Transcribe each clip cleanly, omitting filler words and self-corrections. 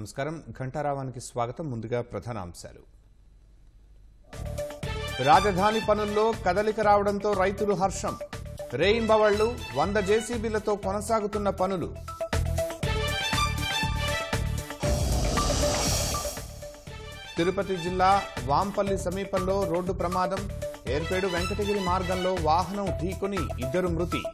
నమస్కారం ఘంటారావానికి స్వాగతం. ముందుగా ప్రధాన అంశాలు. రాజధాని పనుల్లో కదలిక రావడంతో రైతులు హర్షం. రేయింబవళ్లు 100 జేసీబీలతో కొనసాగుతున్న పనులు. తిరుపతి జిల్లా వాంపల్లి సమీపంలో రోడ్డు ప్రమాదం. ఏర్పేడు వెంకటగిరి మార్గంలో వాహనం ఢీకొని 2 మృతి.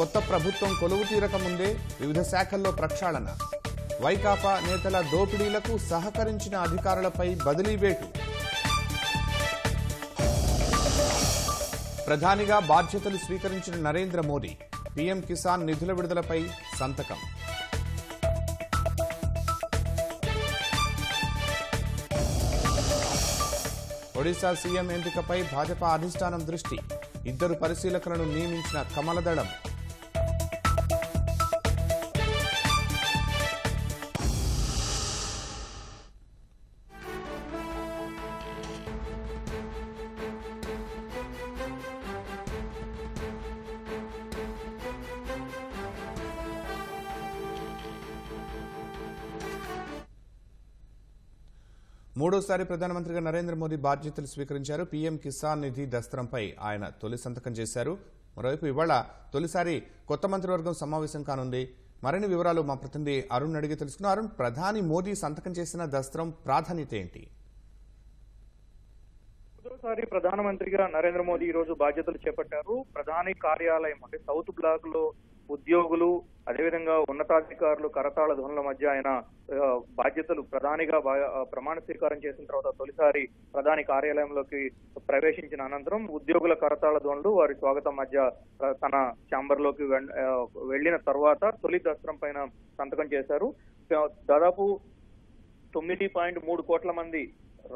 కొత్త ప్రభుత్వం కొలువు తీరక ముందే వివిధ శాఖల్లో ప్రక్షాళన. వైకాపా నేతల దోపిడీలకు సహకరించిన అధికారులపై బదిలీ వేటు. ప్రధానిగా బాధ్యతలు స్వీకరించిన నరేంద్ర మోదీ పీఎం కిసాన్ నిధుల విడుదలపై సంతకం. ఒడిశా సీఎం ఎంపికపై భాజపా అధిష్టానం దృష్టి. 2 పరిశీలకులను నియమించిన కమలదళం. మూడోసారి ప్రధానమంత్రిగా నరేంద్ర మోదీ బాధ్యతలు స్వీకరించారు. పీఎం కిసాన్ నిధి దస్త్రంపై ఆయన తొలి సంతకం చేశారు. మరోవైపు ఇవాళ తొలిసారి కొత్త మంత్రివర్గం సమావేశం కానుంది. మరిన్ని వివరాలు మా ప్రతినిధి అరుణ్ అడిగి తెలుసుకున్నారు. అరుణ్, ప్రధాని మోదీ సంతకం చేసిన దస్త్రం ప్రాధాన్యత ఏంటి? మూడోసారి ప్రధానమంత్రిగా నరేంద్ర మోదీ ఈ రోజు బాధ్యతలు చేపట్టారు. ప్రధాని కార్యాలయం అంటే సౌత్ బ్లాక్ లో ఉద్యోగులు, అదేవిధంగా ఉన్నతాధికారులు కరతాళ ధ్వనుల మధ్య ఆయన బాధ్యతలు ప్రధానిగా ప్రమాణ స్వీకారం చేసిన తర్వాత తొలిసారి ప్రధాని కార్యాలయంలోకి ప్రవేశించిన అనంతరం ఉద్యోగుల కరతాళ ధ్వనులు వారి స్వాగతం మధ్య తన ఛాంబర్ లోకి వెళ్లిన తర్వాత తొలి దస్త్రం పైన సంతకం చేశారు. దాదాపు 9.3 కోట్ల మంది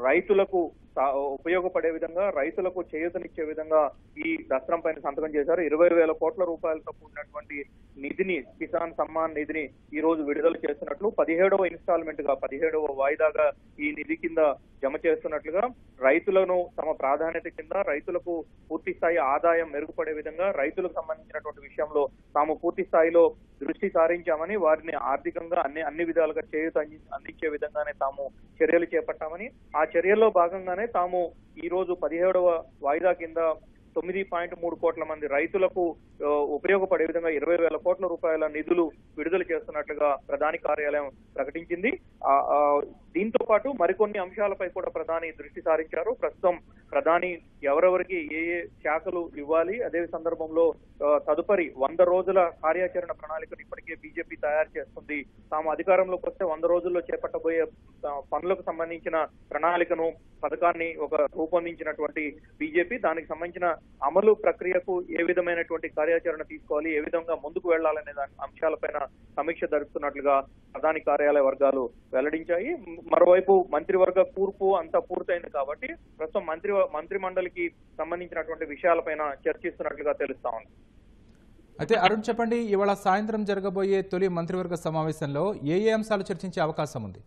రైతులకు ఉపయోగపడే విధంగా, రైతులకు చేయూతనిచ్చే విధంగా ఈ దస్త్రం పైన సంతకం చేశారు. 20,000 కోట్ల రూపాయలతో కూడినటువంటి నిధిని, కిసాన్ సమ్మాన్ నిధిని ఈ రోజు విడుదల చేస్తున్నట్లు 17వ ఇన్స్టాల్మెంట్ గా 17వ వాయిదాగా ఈ నిధి కింద జమ చేస్తున్నట్లుగా రైతులను తమ ప్రాధాన్యత కింద రైతులకు పూర్తి స్థాయి ఆదాయం మెరుగుపడే విధంగా రైతులకు సంబంధించినటువంటి విషయంలో తాము పూర్తి స్థాయిలో దృష్టి సారించామని, వారిని ఆర్థికంగా అన్ని విధాలుగా చేయూత అందించే విధంగానే తాము చర్యలు చేపట్టామని, ఆ చర్యల్లో భాగంగానే తాము ఈ రోజు 17వ వాయిదా కింద 9.3 కోట్ల మంది రైతులకు ఉపయోగపడే విధంగా 20,000 కోట్ల రూపాయల నిధులు విడుదల చేస్తున్నట్లుగా ప్రధాని కార్యాలయం ప్రకటించింది. దీంతో పాటు మరికొన్ని అంశాలపై కూడా ప్రధాని దృష్టి సారించారు. ప్రస్తుతం ప్రధాని ఎవరెవరికి ఏ శాఖలు ఇవ్వాలి, అదే సందర్భంలో తదుపరి 100 రోజుల కార్యాచరణ ప్రణాళికను ఇప్పటికే బీజేపీ తయారు చేస్తుంది. తాము అధికారంలోకి వస్తే 100 రోజుల్లో చేపట్టబోయే పనులకు సంబంధించిన ప్రణాళికను, పథకాన్ని రూపొందించినటువంటి బీజేపీ దానికి సంబంధించిన అమలు ప్రక్రియకు ఏ విధమైనటువంటి కార్యాచరణ తీసుకోవాలి, ఏ విధంగా ముందుకు వెళ్లాలనే అంశాలపైన సమీక్ష జరుపుతున్నట్లుగా ప్రధాని కార్యాలయ వర్గాలు వెల్లడించాయి. మరోవైపు మంత్రివర్గ కూర్పు అంతా పూర్తయింది కాబట్టి ప్రస్తుతం మంత్రి మండలికి సంబంధించినటువంటి విషయాలపైన చర్చిస్తున్నట్లుగా తెలుస్తా ఉంది. అయితే అరుణ్, చెప్పండి, ఇవాళ సాయంత్రం జరగబోయే తొలి మంత్రివర్గ సమావేశంలో ఏ అంశాలు చర్చించే అవకాశం ఉంది?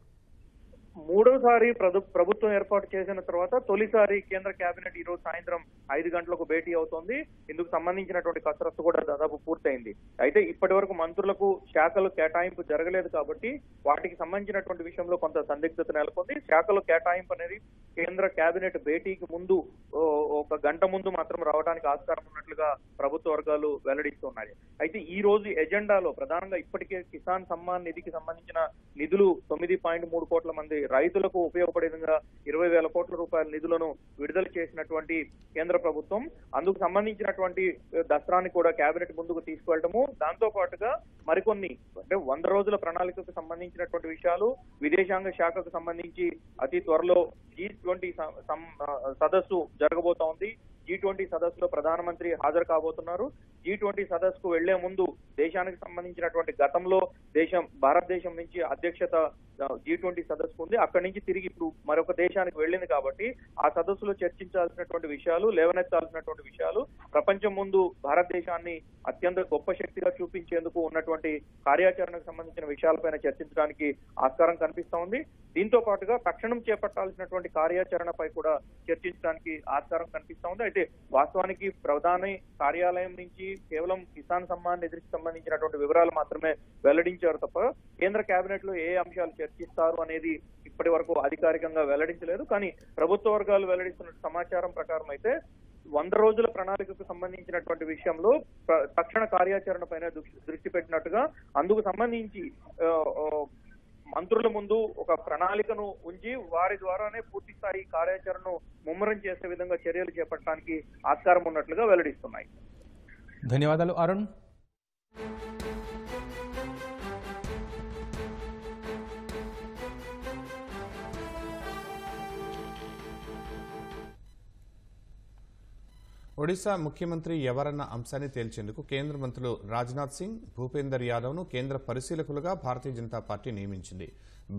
మూడోసారి ప్రభుత్వం ఏర్పాటు చేసిన తర్వాత తొలిసారి కేంద్ర కేబినెట్ ఈ రోజు సాయంత్రం 5 గంటలకు భేటీ అవుతోంది. ఇందుకు సంబంధించినటువంటి కసరత్తు కూడా దాదాపు పూర్తయింది. అయితే ఇప్పటి వరకు మంత్రులకు శాఖలు కేటాయింపు జరగలేదు కాబట్టి వాటికి సంబంధించినటువంటి విషయంలో కొంత సందిగ్ధత నెలకొంది. శాఖలు కేటాయింపు అనేది కేంద్ర కేబినెట్ భేటీకి ముందు 1 గంట ముందు మాత్రం రావడానికి ఆస్కారం ఉన్నట్లుగా ప్రభుత్వ వర్గాలు వెల్లడిస్తున్నాయి. అయితే ఈ రోజు ఎజెండాలో ప్రధానంగా ఇప్పటికే కిసాన్ సమ్మాన్ నిధికి సంబంధించిన నిధులు 9.3 కోట్ల మంది రైతులకు ఉపయోగపడే విధంగా 20,000 కోట్ల రూపాయల నిధులను విడుదల చేసినటువంటి కేంద్ర ప్రభుత్వం అందుకు సంబంధించినటువంటి దస్త్రాన్ని కూడా కేబినెట్ ముందుకు తీసుకువెళ్ళటము, దాంతో పాటుగా మరికొన్ని అంటే 100 రోజుల ప్రణాళికకు సంబంధించినటువంటి విషయాలు, విదేశాంగ శాఖకు సంబంధించి అతి త్వరలో G20 సదస్సు జరగబోతోంది. G20 సదస్సులో ప్రధానమంత్రి హాజరు కాబోతున్నారు. G20 సదస్సుకు వెళ్లే ముందు దేశానికి సంబంధించినటువంటి గతంలో భారతదేశం నుంచి అధ్యక్షత G20 సదస్సు ఉంది. అక్కడి నుంచి తిరిగి ఇప్పుడు మరొక దేశానికి వెళ్ళింది కాబట్టి ఆ సదస్సులో చర్చించాల్సినటువంటి విషయాలు, లేవనెత్తాల్సినటువంటి విషయాలు, ప్రపంచం ముందు భారతదేశాన్ని అత్యంత గొప్ప శక్తిగా చూపించేందుకు ఉన్నటువంటి కార్యాచరణకు సంబంధించిన విషయాలపైన చర్చించడానికి ఆస్కారం కనిపిస్తా ఉంది. దీంతో పాటుగా తక్షణం చేపట్టాల్సినటువంటి కార్యాచరణపై కూడా చర్చించడానికి ఆస్కారం కనిపిస్తా ఉంది. అయితే వాస్తవానికి ప్రధాని కార్యాలయం నుంచి కేవలం కిసాన్ సమ్మాన్ నిధికి సంబంధించినటువంటి వివరాలు మాత్రమే వెల్లడించారు తప్ప కేంద్ర కేబినెట్ లో ఏ అంశాలు చర్చిస్తారు అనేది ఇప్పటి వరకు అధికారికంగా వెల్లడించలేదు. కానీ ప్రభుత్వ వర్గాలు వెల్లడిస్తున్న సమాచారం ప్రకారం అయితే 100 రోజుల ప్రణాళికకు సంబంధించినటువంటి విషయంలో తక్షణ కార్యాచరణ పైన దృష్టి పెట్టినట్టుగా, అందుకు సంబంధించి మంత్రుల ముందు ఒక ప్రణాళికను ఉంచి వారి ద్వారానే పూర్తి స్థాయి కార్యాచరణను ముమ్మరం చేసే విధంగా చర్యలు చేపట్టడానికి ఆస్కారం ఉన్నట్లుగా వెల్లడిస్తున్నాయి. ధన్యవాదాలు అరుణ్. ఒడిశా ముఖ్యమంత్రి ఎవరన్న అంశాన్ని తేల్చేందుకు కేంద్ర మంత్రులు రాజ్నాథ్ సింగ్, భూపేందర్ యాదవ్ను కేంద్ర పరిశీలకులుగా భారతీయ జనతా పార్టీ నియమించింది.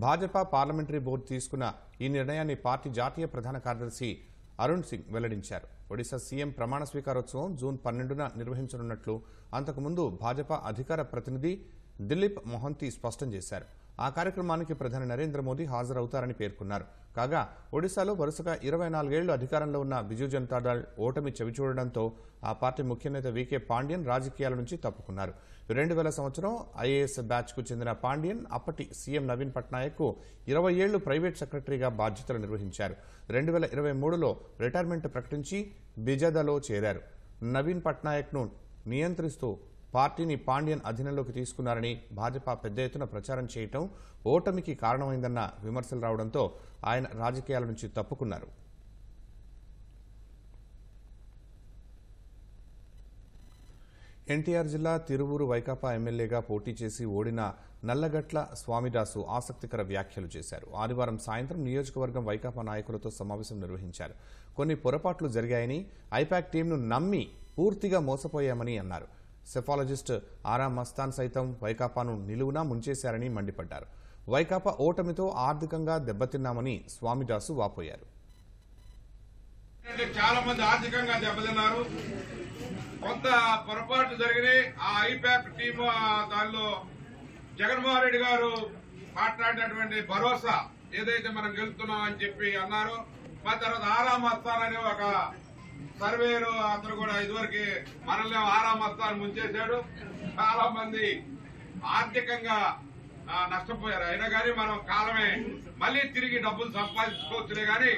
భాజపా పార్లమెంటరీ బోర్డు తీసుకున్న ఈ నిర్ణయాన్ని పార్టీ జాతీయ ప్రధాన కార్యదర్శి అరుణ్ సింగ్ వెల్లడించారు. ఒడిశా సీఎం ప్రమాణ స్వీకారోత్సవం జూన్ 12న నిర్వహించనున్నట్లు అంతకుముందు భాజపా అధికార ప్రతినిధి దిలీప్ మొహంతి స్పష్టం చేశారు. ఆ కార్యక్రమానికి ప్రధాని నరేంద్ర మోదీ హాజరవుతారని పేర్కొన్నారు. కాగా ఒడిశాలో వరుసగా 24 ఏళ్లు అధికారంలో ఉన్న బిజు జనతాదళ్ ఓటమి చవిచూడడంతో ఆ పార్టీ ముఖ్య నేత వీకే పాండ్యన్ రాజకీయాల నుంచి తప్పుకున్నారు. 2000 సంవత్సరం ఐఏఎస్ బ్యాచ్ కు చెందిన పాండ్యన్ అప్పటి సీఎం నవీన్ పట్నాయక్ కు 20 ఏళ్లు ప్రైవేట్ సెక్రటరీగా బాధ్యతలు నిర్వహించారు. 2023లో రిటైర్మెంట్ ప్రకటించి బిజదలో చేరారు. నవీన్ పట్నాయక్ ను నియంత్రిస్తూ పార్టీని పాండ్యన్ అధీనంలోకి తీసుకున్నారని భాజపా పెద్ద ఎత్తున ప్రచారం చేయటం ఓటమికి కారణమైందన్న విమర్శలు రావడంతో ఆయన రాజకీయాల నుంచి తప్పుకున్నారు. ఎన్టీఆర్ జిల్లా తిరువూరు వైకాపా ఎమ్మెల్యేగా పోటీ చేసి ఓడిన నల్లగట్ల స్వామిదాసు ఆసక్తికర వ్యాఖ్యలు చేశారు. ఆదివారం సాయంత్రం నియోజకవర్గం వైకాపా నాయకులతో సమావేశం నిర్వహించారు. కొన్ని పొరపాట్లు జరిగాయని, ఐపాక్ టీంను నమ్మి పూర్తిగా మోసపోయామని అన్నారు. సెఫాలజిస్ట్ ఆరా మస్తాన్ సైతం వైకాపాను నిలువునా ముంచేశారని మండిపడ్డారు. వైకాపా ఓటమితో ఆర్థికంగా దెబ్బతిన్నామని స్వామిదాసు వాపోయారు. చాలా మంది ఆర్థికంగా దెబ్బతిన్నారు. కొంత పొరపాట్లు జరిగినాయి. ఆ ఐపాక్ టీమ్ దానిలో జగన్మోహన్ రెడ్డి గారు మాట్లాడినటువంటి భరోసా ఏదైతే మనం గెలుస్తున్నామని చెప్పి అన్నారు. మా తర్వాత ఆరా మస్తాన్ అనే ఒక సర్వేలు అతను కూడా ఇదివరకు మనల్ని ఆరా మస్తాన్ ముంచేశాడు. చాలా మంది ఆర్థికంగా నష్టపోయారు. అయినా కానీ మనం కాలమే మళ్లీ తిరిగి డబ్బులు సంపాదించుకోవచ్చులే గాని.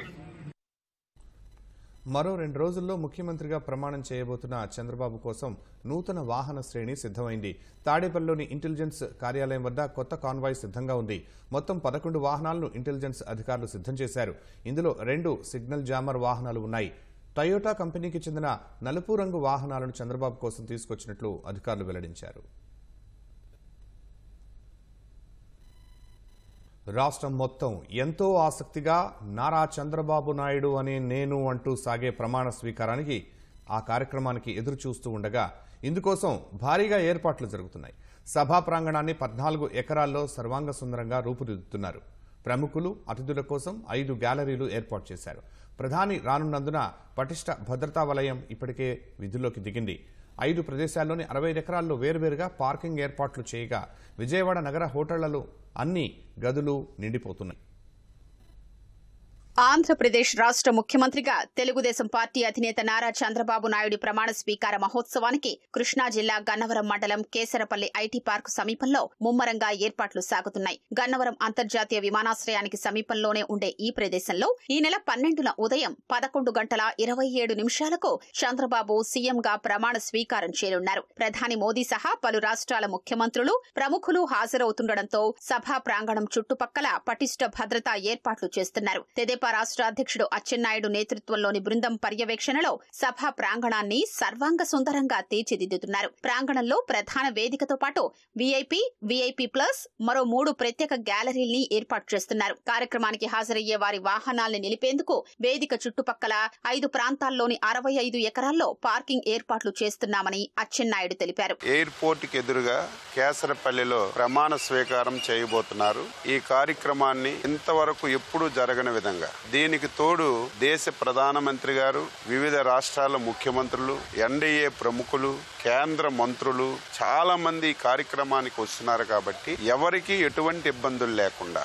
మరో 2 రోజుల్లో ముఖ్యమంత్రిగా ప్రమాణం చేయబోతున్న చంద్రబాబు కోసం నూతన వాహన శ్రేణి సిద్దమైంది. తాడేపల్లిలోని ఇంటెలిజెన్స్ కార్యాలయం వద్ద కొత్త కాన్వాయ్ సిద్ధంగా ఉంది. మొత్తం 11 వాహనాలను ఇంటెలిజెన్స్ అధికారులు సిద్ధం చేశారు. ఇందులో 2 సిగ్నల్ జామర్ వాహనాలు ఉన్నాయి. టయోటా కంపెనీకి చెందిన నలుపు రంగు వాహనాలను చంద్రబాబు కోసం తీసుకొచ్చినట్లు అధికారులు వెల్లడించారు. రాష్ట్రం మొత్తం ఎంతో ఆసక్తిగా నారా చంద్రబాబు నాయుడు అనే నేను అంటూ సాగే ప్రమాణ స్వీకారానికి ఆ కార్యక్రమానికి ఎదురు చూస్తూ ఉండగా ఇందుకోసం భారీగా ఏర్పాట్లు జరుగుతున్నాయి. సభా ప్రాంగణాన్ని 14 ఎకరాల్లో సర్వాంగ సుందరంగా రూపుదిద్దుతున్నారు. ప్రముఖులు, అతిథుల కోసం 5 గ్యాలరీలు ఏర్పాటు చేశారు. ప్రధాని రానున్నందున పటిష్ట భద్రతా వలయం ఇప్పటికే విధుల్లోకి దిగింది. 5 ప్రదేశాల్లోని 60 ఎకరాల్లో వేర్వేరుగా పార్కింగ్ ఏర్పాట్లు చేయగా విజయవాడ నగర హోటళ్లలో అన్ని గదులు నిండిపోతున్నాయి. ఆంధ్రప్రదేశ్ రాష్ట్ర ముఖ్యమంత్రిగా తెలుగుదేశం పార్టీ అధినేత నారా చంద్రబాబు నాయుడు ప్రమాణ స్వీకార మహోత్సవానికి కృష్ణా జిల్లా గన్నవరం మండలం కేసరపల్లి ఐటీ పార్క్ సమీపంలో ముమ్మరంగా ఏర్పాట్లు సాగుతున్నాయి. గన్నవరం అంతర్జాతీయ విమానాశ్రయానికి సమీపంలోనే ఉండే ఈ ప్రదేశంలో ఈ నెల 12న ఉదయం 11:27 చంద్రబాబు సీఎంగా ప్రమాణ స్వీకారం చేయనున్నారు. ప్రధాని మోదీ సహా పలు రాష్ట్రాల ముఖ్యమంత్రులు, ప్రముఖులు హాజరవుతుండటంతో సభా ప్రాంగణం చుట్టుపక్కల పటిష్ట భద్రతా ఏర్పాట్లు చేస్తున్నారు. తెదేపా రాష్ట్ర అధ్యక్షుడు అచ్చెన్నాయుడు నేతృత్వంలోని బృందం పర్యవేక్షణలో సభా ప్రాంగణాన్ని సర్వాంగ సుందరంగా తీర్చిదిద్దుతున్నారు. ప్రాంగణంలో ప్రధాన వేదికతో పాటు వీఐపీ ప్లస్ మరో 3 ప్రత్యేక గ్యాలరీల్ని ఏర్పాటు చేస్తున్నారు. కార్యక్రమానికి హాజరయ్యే వారి వాహనాల్ని నిలిపేందుకు వేదిక చుట్టుపక్కల 5 ప్రాంతాల్లోని 65 ఎకరాల్లో పార్కింగ్ ఏర్పాట్లు చేస్తున్నామని అచ్చెన్నాయుడు తెలిపారు. ఎయిర్పోర్ట్ కి ఎదురుగా కేసరపల్లిలో ప్రమాణ స్వీకారం చేయబోతున్నారు. ఈ కార్యక్రమాన్ని ఇంతవరకు ఎప్పుడూ జరగని విధంగా, దీనికి తోడు దేశ ప్రధానమంత్రి గారు, వివిధ రాష్ట్రాల ముఖ్యమంత్రులు, ఎన్డీఏ ప్రముఖులు, కేంద్ర మంత్రులు చాలా మంది ఈ కార్యక్రమానికి వస్తున్నారు. కాబట్టి ఎవరికి ఎటువంటి ఇబ్బందులు లేకుండా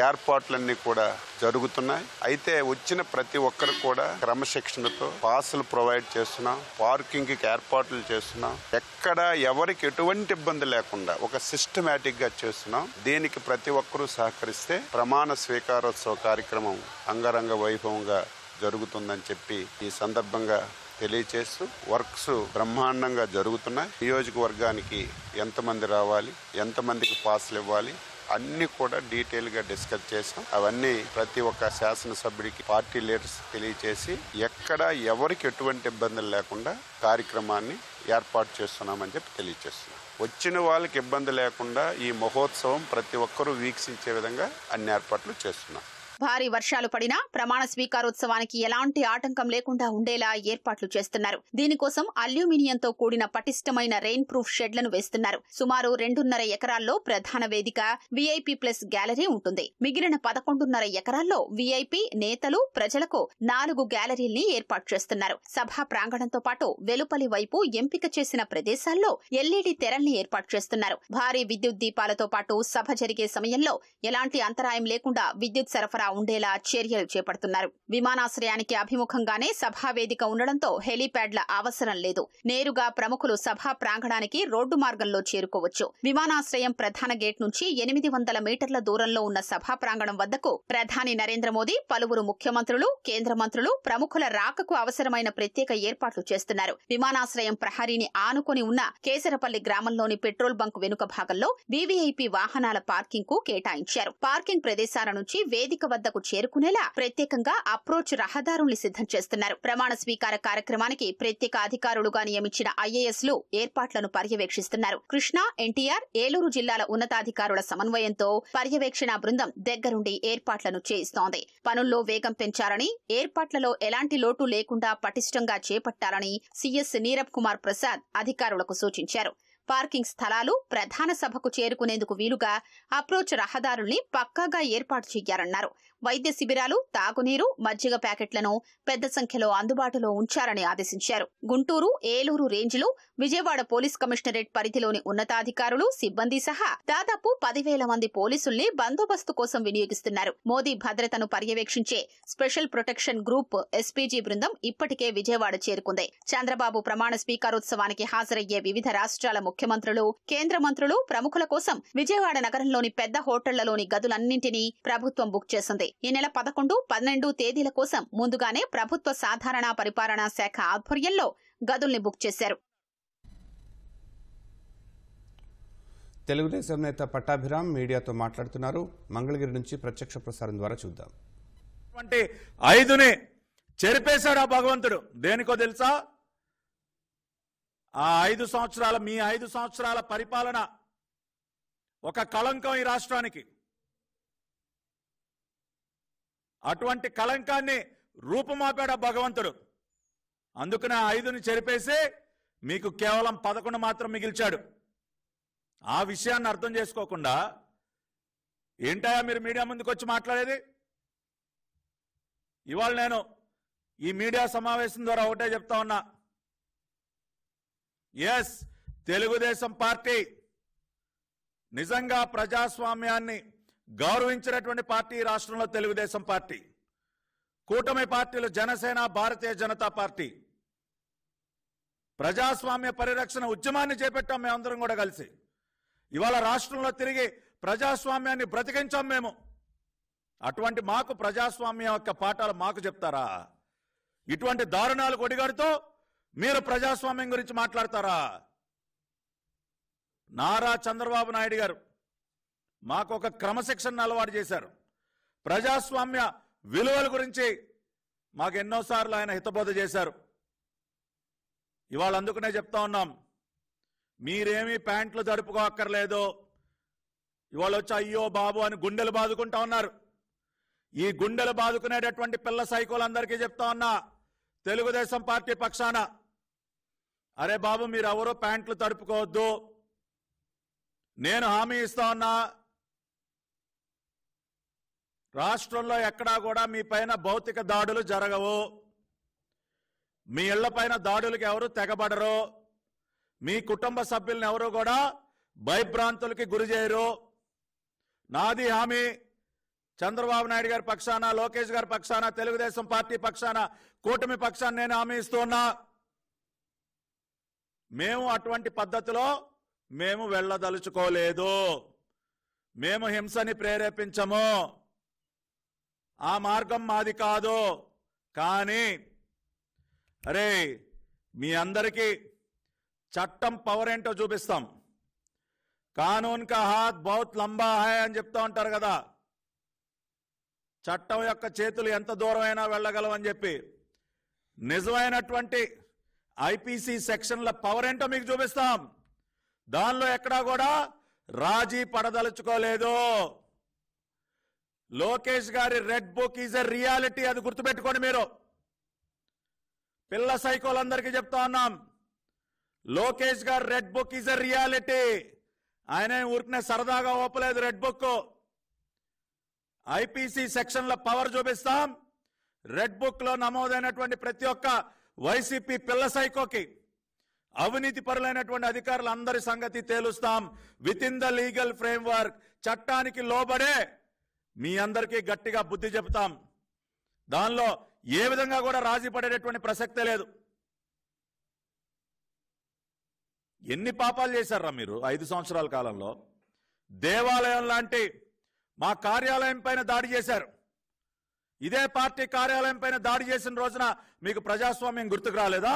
ఏర్పాట్లన్నీ కూడా జరుగుతున్నాయి. అయితే వచ్చిన ప్రతి ఒక్కరు కూడా క్రమశిక్షణతో పాసులు ప్రొవైడ్ చేస్తున్నాం, పార్కింగ్ కి ఏర్పాట్లు చేస్తున్నాం, ఎక్కడ ఎవరికి ఎటువంటి ఇబ్బంది లేకుండా ఒక సిస్టమేటిక్ గా చేస్తున్నాం. దీనికి ప్రతి ఒక్కరూ సహకరిస్తే ప్రమాణ స్వీకారోత్సవ కార్యక్రమం అంగరంగ వైభవంగా జరుగుతుందని చెప్పి ఈ సందర్భంగా తెలియచేస్తూ వర్క్స్ బ్రహ్మాండంగా జరుగుతున్నాయి. నియోజకవర్గానికి ఎంతమంది రావాలి, ఎంతమందికి పాసులు ఇవ్వాలి అన్ని కూడా డీటెయిల్ గా డిస్కస్ చేసాం. అవన్నీ ప్రతి ఒక్క శాసనసభ్యుడికి పార్టీ లీడర్స్ తెలియచేసి ఎక్కడ ఎవరికి ఎటువంటి ఇబ్బందులు లేకుండా కార్యక్రమాన్ని ఏర్పాటు చేస్తున్నామని చెప్పి తెలియచేస్తున్నాం. వచ్చిన వాళ్ళకి ఇబ్బంది లేకుండా ఈ మహోత్సవం ప్రతి ఒక్కరూ వీక్షించే విధంగా అన్ని ఏర్పాట్లు చేస్తున్నాం. భారీ వర్షాలు పడినా ప్రమాణ స్వీకారోత్సవానికి ఎలాంటి ఆటంకం లేకుండా ఉండేలా ఏర్పాట్లు చేస్తున్నారు. దీనికోసం అల్యూమినియంతో కూడిన పటిష్టమైన రెయిన్ ప్రూఫ్ షెడ్లను వేస్తున్నారు. సుమారు 2.5 ఎకరాల్లో ప్రధాన వేదిక, వీఐపీ ప్లస్ గ్యాలరీ ఉంటుంది. మిగిలిన 11.5 ఎకరాల్లో వీఐపీ, నేతలు, ప్రజలకు 4 గ్యాలరీల్ని ఏర్పాటు చేస్తున్నారు. సభా ప్రాంగణంతో పాటు వెలుపలి వైపు ఎంపిక చేసిన ప్రదేశాల్లో ఎల్ఈడీ తెరల్ని ఏర్పాటు చేస్తున్నారు. భారీ విద్యుత్ దీపాలతో పాటు సభ జరిగే సమయంలో ఎలాంటి అంతరాయం లేకుండా విద్యుత్ సరఫరా ఉండేలా చర్యలు చేపడుతున్నారు. విమానాశ్రయానికి అభిముఖంగానే సభా వేదిక ఉండడంతో హెలీప్యాడ్ల అవసరం లేదు. నేరుగా ప్రముఖులు సభా ప్రాంగణానికి రోడ్డు మార్గంలో చేరుకోవచ్చు. విమానాశ్రయం ప్రధాన గేట్ నుంచి 800 మీటర్ల దూరంలో ఉన్న సభా ప్రాంగణం వద్దకు ప్రధాని నరేంద్ర మోదీ, పలువురు ముఖ్యమంత్రులు, కేంద్ర మంత్రులు, ప్రముఖుల రాకకు అవసరమైన ప్రత్యేక ఏర్పాట్లు చేస్తున్నారు. విమానాశ్రయం ప్రహరీని ఆనుకొని ఉన్న కేసరపల్లి గ్రామంలోని పెట్రోల్ బంక్ వెనుక భాగంలో వీవీఐపీ వాహనాల పార్కింగ్ కు కేటాయించారు. పార్కింగ్ ప్రదేశాల నుంచి వేదిక వద్దకు చేరుకునేలా ప్రత్యేకంగా అప్రోచ్ రహదారుల్ని సిద్ధం చేస్తున్నారు. ప్రమాణ స్వీకార కార్యక్రమానికి ప్రత్యేక అధికారులుగా నియమించిన ఐఏఎస్లు ఏర్పాట్లను పర్యవేక్షిస్తున్నారు. కృష్ణా, ఎన్టీఆర్, ఏలూరు జిల్లాల ఉన్నతాధికారుల సమన్వయంతో పర్యవేక్షణ బృందం దగ్గరుండి ఏర్పాట్లను చేయిస్తోంది. పనుల్లో వేగం పెంచాలని, ఏర్పాట్లలో ఎలాంటి లోటు లేకుండా పటిష్టంగా చేపట్టాలని సీఎస్ నీరబ్ కుమార్ ప్రసాద్ అధికారులకు సూచించారు. పార్కింగ్ స్థలాలు, ప్రధాన సభకు చేరుకునేందుకు వీలుగా అప్రోచ్ రహదారుల్ని పక్కాగా ఏర్పాటు చేయాలన్నారు. వైద్య శిబిరాలు, తాగునీరు, మజ్జిగ ప్యాకెట్లను పెద్ద సంఖ్యలో అందుబాటులో ఉంచాలని ఆదేశించారు. గుంటూరు, ఏలూరు రేంజ్లు, విజయవాడ పోలీస్ కమిషనరేట్ పరిధిలోని ఉన్నతాధికారులు, సిబ్బంది సహా దాదాపు 10,000 మంది పోలీసుల్ని బందోబస్తు కోసం వినియోగిస్తున్నారు. మోదీ భద్రతను పర్యవేక్షించే స్పెషల్ ప్రొటెక్షన్ గ్రూప్ ఎస్పీజీ బృందం ఇప్పటికే విజయవాడ చేరుకుంది. చంద్రబాబు ప్రమాణ స్వీకారోత్సవానికి హాజరయ్యే వివిధ రాష్ట్రాల ముఖ్యమంత్రులు, కేంద్ర మంత్రులు, ప్రముఖుల కోసం విజయవాడ నగరంలోని పెద్ద హోటళ్లలోని గదులన్నింటినీ ప్రభుత్వం బుక్ చేసింది. ఈ నెల 11, 12 తేదీల కోసం ముందుగానే ప్రభుత్వ సాధారణ పరిపాలనా శాఖ ఆధ్వర్యంలో గదుల్ని బుక్ చేశారు. తెలుగుదేశం నేత పట్టాభిరామ్ మీడియాతో మాట్లాడుతున్నారు. మంగళగిరి నుంచి ప్రత్యక్ష ప్రసారం ద్వారా చూద్దాం. 5ని చెరిపేశాడు ఆ భగవంతుడు. దేనికో తెలుసా? ఆ 5 సంవత్సరాల మీ 5 సంవత్సరాల పరిపాలన ఒక కళంకం ఈ రాష్ట్రానికి. అటువంటి కళంకాన్ని రూపుమాపాడు భగవంతుడు. అందుకనే 5ని చెరిపేసి మీకు కేవలం 11 మాత్రం మిగిల్చాడు. ఆ విషయాన్ని అర్థం చేసుకోకుండా ఏంటయా మీరు మీడియా ముందుకు వచ్చి మాట్లాడేది? ఇవాళ నేను ఈ మీడియా సమావేశం ద్వారా ఒకటే చెప్తా ఉన్నా. ఎస్, తెలుగుదేశం పార్టీ నిజంగా ప్రజాస్వామ్యాన్ని గౌరవించినటువంటి పార్టీ రాష్ట్రంలో తెలుగుదేశం పార్టీ. కూటమి పార్టీలు జనసేన, భారతీయ జనతా పార్టీ ప్రజాస్వామ్య పరిరక్షణ ఉద్యమాన్ని చేపట్టాం మేమందరం కూడా కలిసి. ఇవాళ రాష్ట్రంలో తిరిగి ప్రజాస్వామ్యాన్ని బ్రతికించాం మేము. అటువంటి మాకు ప్రజాస్వామ్యం యొక్క పాఠాలు మాకు చెప్తారా? ఇటువంటి దారుణాలు కొడిగడుతూ మీరు ప్రజాస్వామ్యం గురించి మాట్లాడతారా? నారా చంద్రబాబు నాయుడు గారు మాకు ఒక క్రమశిక్షణ అలవాటు చేశారు. ప్రజాస్వామ్య విలువల గురించి మాకు ఎన్నోసార్లు ఆయన హితబోధ చేశారు. ఇవాళ అందుకనే చెప్తా ఉన్నాం, మీరేమీ ప్యాంట్లు తడుపుకోక్కర్లేదు. ఇవాళ వచ్చి అయ్యో బాబు అని గుండెలు బాదుకుంటా ఉన్నారు. ఈ గుండెలు బాదుకునేటటువంటి పిల్ల సైకోలందరికీ చెప్తా ఉన్నా, తెలుగుదేశం పార్టీ పక్షాన, అరే బాబు మీరు ఎవరో ప్యాంట్లు తడుపుకోవద్దు. నేను హామీ ఇస్తా ఉన్నా, రాష్ట్రంలో ఎక్కడా కూడా మీ పైన భౌతిక దాడులు జరగవు. మీ ఇళ్ల పైన దాడులకు ఎవరు తెగబడరు. మీ కుటుంబ సభ్యులను ఎవరు కూడా భయభ్రాంతులకి గురి చేయరు. నాది హామీ. చంద్రబాబు నాయుడు గారి పక్షాన, లోకేష్ గారి పక్షాన, తెలుగుదేశం పార్టీ పక్షాన, కూటమి పక్షాన నేను హామీ ఇస్తున్నా, మేము అటువంటి పద్ధతిలో మేము వెళ్ళదలుచుకోలేదు. మేము హింసని ప్రేరేపించము, ఆ మార్గం మాది కాదు. కానీ అరే మీ అందరికీ చట్టం పవర్ ఏంటో చూపిస్తాం. కానూన్ కా హాత్ బహుత్ లంబా హై అని చెప్తా ఉంటారు కదా, చట్టం యొక్క చేతులు ఎంత దూరమైనా వెళ్ళగలవని చెప్పి నిజమైనటువంటి ఐపీసీ సెక్షన్ల పవర్ ఏంటో మీకు చూపిస్తాం. దానిలో ఎక్కడా కూడా రాజీ పడదలుచుకోలేదు. లోకేష్ గారి red book is a reality, అది గుర్తుపెట్టుకోండి. మీరు పిల్ల సైకోలందరికీ చెప్తా ఉన్నాం, లోకేష్ గారి red book is a reality. ఆయన ఊరికనే సరదాగా ఓపలేదు రెడ్ బుక్. ఐపీసీ సెక్షన్ల పవర్ చూపిస్తాం. రెడ్ బుక్ లో నమోదైనటువంటి ప్రతి ఒక్క వైసీపీ పిల్ల సైకోకి, అవినీతి పరులైనటువంటి అధికారులందరి సంగతి తేలుస్తాం. Within the legal framework, చట్టానికి లోబడే మీ అందరికీ గట్టిగా బుద్ధి చెప్తాం. దానిలో ఏ విధంగా కూడా రాజీ పడేటటువంటి ప్రసక్తే లేదు. ఎన్ని పాపాలు చేశారా మీరు 5 సంవత్సరాల కాలంలో? దేవాలయం లాంటి మా కార్యాలయం పైన దాడి చేశారు. ఇదే పార్టీ కార్యాలయం పైన దాడి చేసిన రోజున మీకు ప్రజాస్వామ్యం గుర్తుకు రాలేదా?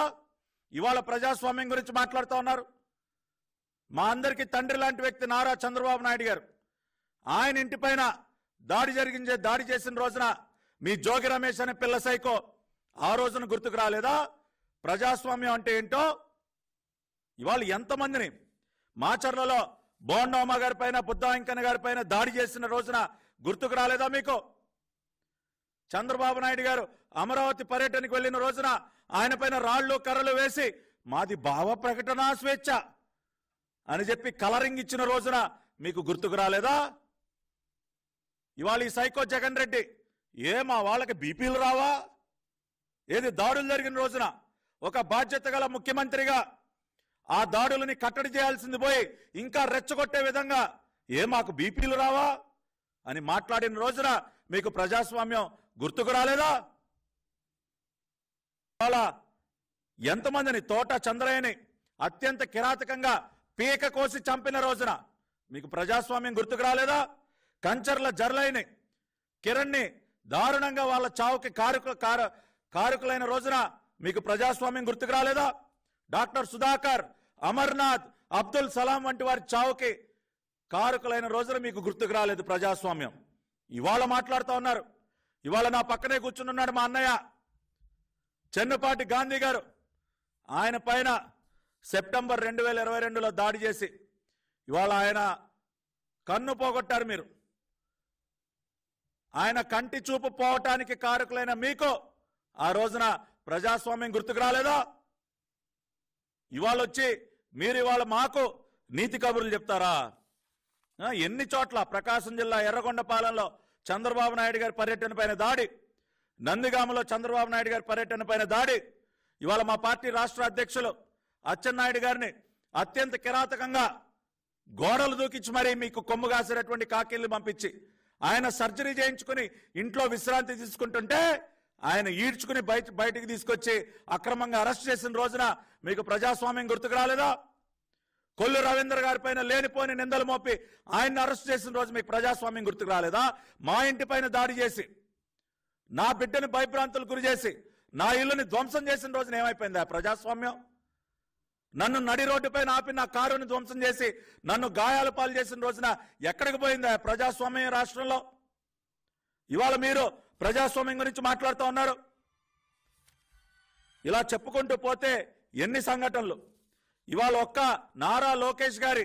ఇవాళ ప్రజాస్వామ్యం గురించి మాట్లాడుతూ ఉన్నారు. మా అందరికీ తండ్రి లాంటి వ్యక్తి నారా చంద్రబాబు నాయుడు గారు, ఆయన ఇంటిపైన దాడి చేసిన రోజున మీ జోగి రమేష్ అనే పిల్ల సైకో ఆ రోజున గుర్తుకు రాలేదా? ప్రజాస్వామ్యం అంటే ఏంటో ఇవాళ ఎంతమందిని మాచర్లలో బోండమ్మ గారి పైన, బుద్ధా వెంకన్న గారి పైన దాడి చేసిన రోజున గుర్తుకు రాలేదా మీకు? చంద్రబాబు నాయుడు గారు అమరావతి పర్యటనకు వెళ్లిన రోజున ఆయన పైన రాళ్లు కర్రలు వేసి మాది భావ ప్రకటన స్వేచ్ఛ అని చెప్పి కలరింగ్ ఇచ్చిన రోజున మీకు గుర్తుకు రాలేదా? ఇవాళ ఈ సైకో జగన్ రెడ్డి మా వాళ్ళకి బీపీలు రావా? ఏది దాడులు జరిగిన రోజున ఒక బాధ్యత గల ముఖ్యమంత్రిగా ఆ దాడులని కట్టడి చేయాల్సింది పోయి ఇంకా రెచ్చగొట్టే విధంగా మాకు బీపీలు రావా అని మాట్లాడిన రోజున మీకు ప్రజాస్వామ్యం గుర్తుకు రాలేదా? ఇవాళ ఎంతమందిని, తోట చంద్రయ్యని అత్యంత కిరాతకంగా పీక కోసి చంపిన రోజున మీకు ప్రజాస్వామ్యం గుర్తుకు రాలేదా? కంచర్ల జర్లైని, కిరణ్ని దారుణంగా వాళ్ళ చావుకి కారకులైన రోజున మీకు ప్రజాస్వామ్యం గుర్తుకు రాలేదా? డాక్టర్ సుధాకర్, అమర్నాథ్, అబ్దుల్ సలాం వంటి వారి చావుకి కారకులైన రోజున మీకు గుర్తుకు రాలేదు ప్రజాస్వామ్యం. ఇవాళ మాట్లాడుతూ ఉన్నారు. ఇవాళ నా పక్కనే కూర్చున్నాడు మా అన్నయ్య చెన్నుపాటి గాంధీ గారు. ఆయన పైన సెప్టెంబర్ 2022లో దాడి చేసి ఇవాళ ఆయన కన్ను పోగొట్టారు. మీరు ఆయన కంటి చూపు పోవటానికి కారకులైన మీకు ఆ రోజున ప్రజాస్వామ్యం గుర్తుకు రాలేదా? ఇవాళ వచ్చి మీరు ఇవాళ మాకు నీతి కబుర్లు చెప్తారా? ఎన్ని చోట్ల ప్రకాశం జిల్లా ఎర్రగొండపాలెంలో చంద్రబాబు నాయుడు గారి పర్యటన పైన దాడి, నందిగామలో చంద్రబాబు నాయుడు గారి పర్యటన పైన దాడి, ఇవాళ మా పార్టీ రాష్ట్ర అధ్యక్షులు అచ్చెన్నాయుడు గారిని అత్యంత కిరాతకంగా గోడలు దూకించి మరీ మీకు కొమ్ము కాసినటువంటి కాకిల్ని పంపించి ఆయన సర్జరీ చేయించుకుని ఇంట్లో విశ్రాంతి తీసుకుంటుంటే ఆయన ఈడ్చుకుని బయటికి తీసుకొచ్చి అక్రమంగా అరెస్ట్ చేసిన రోజున మీకు ప్రజాస్వామ్యం గుర్తుకు రాలేదా? కొల్లు రవీంద్ర గారి పైన లేనిపోని నిందలు మోపి ఆయన్ని అరెస్ట్ చేసిన రోజు మీకు ప్రజాస్వామ్యం గుర్తుకు రాలేదా? మా ఇంటి పైన దాడి చేసి నా బిడ్డని భయభ్రాంతులు గురి చేసి నా ఇల్లుని ధ్వంసం చేసిన రోజున ఏమైపోయింది ఆ ప్రజాస్వామ్యం? నన్ను నడి రోడ్డుపైన ఆపి నా కారుని ధ్వంసం చేసి నన్ను గాయాల పాలు చేసిన రోజున ఎక్కడికి పోయింది ఆ ప్రజాస్వామ్యం రాష్ట్రంలో? ఇవాళ మీరు ప్రజాస్వామ్యం గురించి మాట్లాడుతూ ఉన్నారు. ఇలా చెప్పుకుంటూ పోతే ఎన్ని సంఘటనలు. ఇవాళ ఒక్క నారా లోకేష్ గారి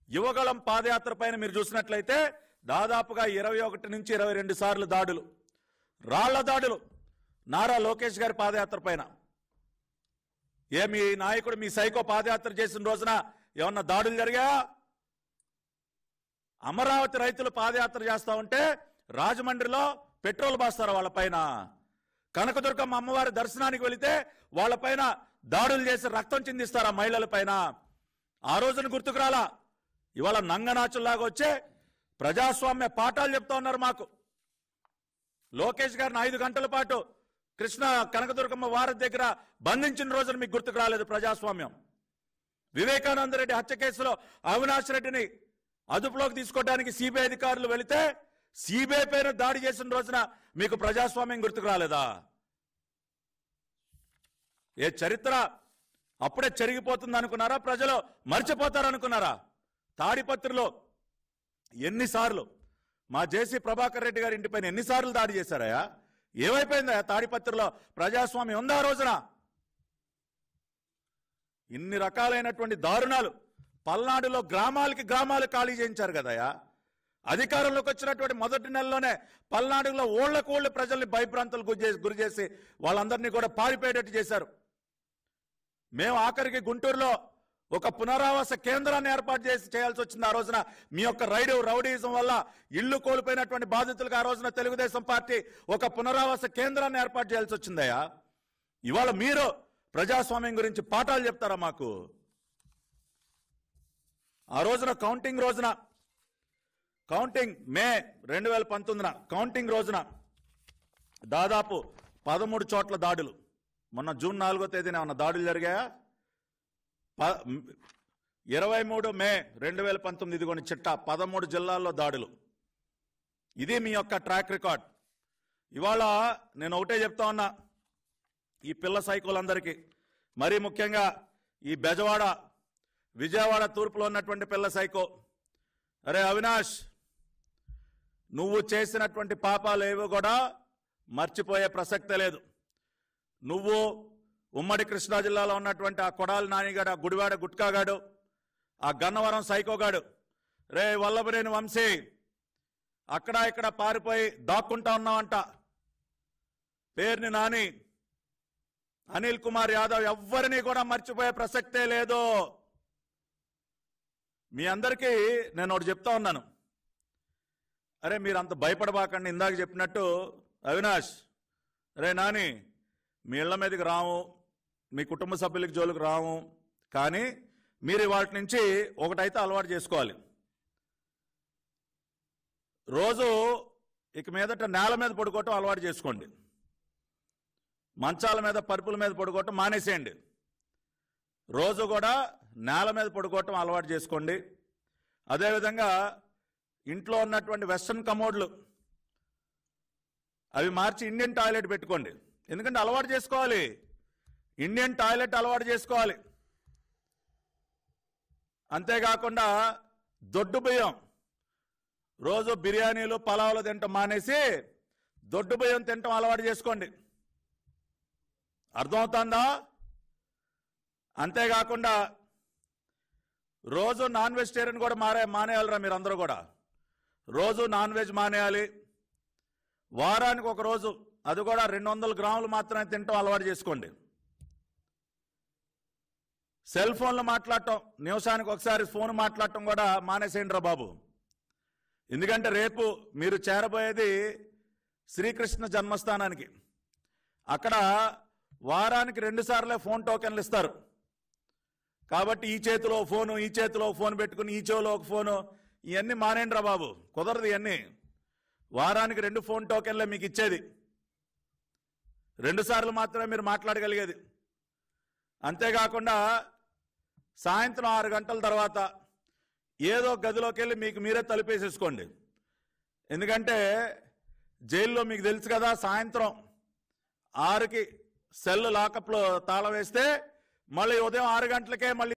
యువగళం పాదయాత్ర పైన మీరు చూసినట్లయితే దాదాపుగా 21 నుంచి 22 సార్లు దాడులు, రాళ్ల దాడులు నారా లోకేష్ గారి పాదయాత్ర పైన. మీ నాయకుడు మీ సైకో పాదయాత్ర చేసిన రోజున ఏమన్నా దాడులు జరిగాయా? అమరావతి రైతులు పాదయాత్ర చేస్తా ఉంటే రాజమండ్రిలో పెట్రోల్ బాస్తారు వాళ్ళ పైన. కనకదుర్గమ్మ అమ్మవారి దర్శనానికి వెళితే వాళ్ళ పైన దాడులు చేసి రక్తం చిందిస్తారా మహిళల పైన? ఆ రోజున గుర్తుకు రాలా? ఇవాళ నంగనాచుల్లాగా వచ్చే ప్రజాస్వామ్య పాఠాలు చెప్తా ఉన్నారు మాకు. లోకేష్ గారిని 5 గంటల పాటు కృష్ణ కనకదుర్గమ్మ వారి దగ్గర బంధించిన రోజున మీకు గుర్తుకు రాలేదు ప్రజాస్వామ్యం. వివేకానంద రెడ్డి హత్య కేసులో అవినాష్ రెడ్డిని అదుపులోకి తీసుకోవడానికి సిబిఐ అధికారులు వెళితే సిబిఐ పైన దాడి చేసిన రోజున మీకు ప్రజాస్వామ్యం గుర్తుకు రాలేదా? ఏ చరిత్ర అప్పుడే చెరిగిపోతుంది అనుకున్నారా? ప్రజలు మర్చిపోతారనుకున్నారా? తాడిపత్రిలో ఎన్నిసార్లు మా జేసీ ప్రభాకర్ రెడ్డి గారి ఇంటిపైన ఎన్నిసార్లు దాడి చేశారయా? ఏమైపోయిందా తాడిపత్రిలో? ప్రజాస్వామ్యం ఉందా ఆ రోజున? ఇన్ని రకాలైనటువంటి దారుణాలు పల్నాడులో గ్రామాలు ఖాళీ చేయించారు కదయా. అధికారంలోకి వచ్చినటువంటి మొదటి నెలలోనే పల్నాడులో ఓళ్లకు ప్రజల్ని భయభ్రాంతులు గురి చేసి వాళ్ళందరినీ కూడా పారిపోయేటట్టు చేశారు. మేము ఆఖరికి గుంటూరులో ఒక పునరావాస కేంద్రాన్ని ఏర్పాటు చేయాల్సి వచ్చింది. ఆ రోజున మీ యొక్క రౌడీజం వల్ల ఇళ్లు కోల్పోయినటువంటి బాధితులకు ఆ రోజున తెలుగుదేశం పార్టీ ఒక పునరావాస కేంద్రాన్ని ఏర్పాటు చేయాల్సి వచ్చిందయ్యా. ఇవాళ మీరు ప్రజాస్వామ్యం గురించి పాఠాలు చెప్తారా మాకు? ఆ రోజున కౌంటింగ్ మే 2019 కౌంటింగ్ రోజున దాదాపు 13 చోట్ల దాడులు. మొన్న జూన్ 4వ తేదీన ఉన్న దాడులు జరిగాయా? 23 మే 2019 ఇదిగోని చిట్టా 13 జిల్లాల్లో దాడులు. ఇది మీ యొక్క ట్రాక్ రికార్డ్. ఇవాళ నేను ఒకటే చెప్తా ఉన్నా ఈ పిల్ల సైకోలందరికీ, మరీ ముఖ్యంగా ఈ బెజవాడ విజయవాడ తూర్పులో ఉన్నటువంటి పిల్ల సైకో, అరే అవినాష్, నువ్వు చేసినటువంటి పాపాలు ఏవో కూడా మర్చిపోయే ప్రసక్తే లేదు. నువ్వు ఉమ్మడి కృష్ణా జిల్లాలో ఉన్నటువంటి ఆ కొడాలి నానిగాడు, ఆ గుడివాడ గుట్కాగాడు, ఆ గన్నవరం సైకోగాడు, రే వల్లభనేని వంశీ అక్కడ ఇక్కడ పారిపోయి దాక్కుంటా ఉన్నావంట. పేరుని నాని, అనిల్ కుమార్ యాదవ్ ఎవ్వరినీ కూడా మర్చిపోయే ప్రసక్తే లేదు. మీ అందరికీ నేను ఒకటి చెప్తా ఉన్నాను, అరే మీరు అంత భయపడబాకండి. ఇందాక చెప్పినట్టు అవినాష్, అరే నాని, మీ ఇళ్ల మీదకి రాము, మీ కుటుంబ సభ్యులకి జోలికి రాము, కానీ మీరు వాటి నుంచి ఒకటైతే అలవాటు చేసుకోవాలి. రోజు ఇక మీదట నేల మీద పడుకోవటం అలవాటు చేసుకోండి. మంచాల మీద పరుపుల మీద పడుకోవటం మానేసేయండి. రోజు కూడా నేల మీద పడుకోవటం అలవాటు చేసుకోండి. అదేవిధంగా ఇంట్లో ఉన్నటువంటి వెస్ట్రన్ కమోడ్లు అవి మార్చి ఇండియన్ టాయిలెట్ పెట్టుకోండి. ఎందుకంటే అలవాటు చేసుకోవాలి, ఇండియన్ టాయిలెట్ అలవాటు చేసుకోవాలి. అంతేకాకుండా దొడ్డు బియ్యం, రోజు బిర్యానీలు పలావులు తినటం మానేసి దొడ్డు బియ్యం తినటం అలవాటు చేసుకోండి. అర్థమవుతుందా? అంతేకాకుండా రోజు నాన్ వెజిటేరియన్ కూడా మానేయాలరా మీరందరూ కూడా. రోజు నాన్ వెజ్ మానేయాలి. వారానికి ఒక రోజు, అది కూడా 200 గ్రాములు మాత్రమే తినటం అలవాటు చేసుకోండి. సెల్ ఫోన్లు మాట్లాడటం, నిమిషానికి ఒకసారి ఫోన్ మాట్లాడటం కూడా మానేసేయండి రా బాబు. ఎందుకంటే రేపు మీరు చేరబోయేది శ్రీకృష్ణ జన్మస్థానానికి. అక్కడ వారానికి 2 సార్లే ఫోన్ టోకెన్లు ఇస్తారు. కాబట్టి ఈ చేతిలో ఫోను, ఈ చేతిలో ఫోన్ పెట్టుకుని ఈ చెవిలో ఒక ఫోను, ఇవన్నీ మానేయండి రా బాబు. కుదరదు ఇవన్నీ. వారానికి 2 ఫోన్ టోకెన్లే మీకు ఇచ్చేది. 2 సార్లు మాత్రమే మీరు మాట్లాడగలిగేది. అంతేకాకుండా సాయంత్రం 6 గంటల తర్వాత ఏదో గదిలోకి వెళ్ళి మీకు మీరే తలుపేసేసుకోండి. ఎందుకంటే జైల్లో మీకు తెలుసు కదా, సాయంత్రం 6కి సెల్ లాకప్లో తాళం వేస్తే మళ్ళీ ఉదయం 6 గంటలకే మళ్ళీ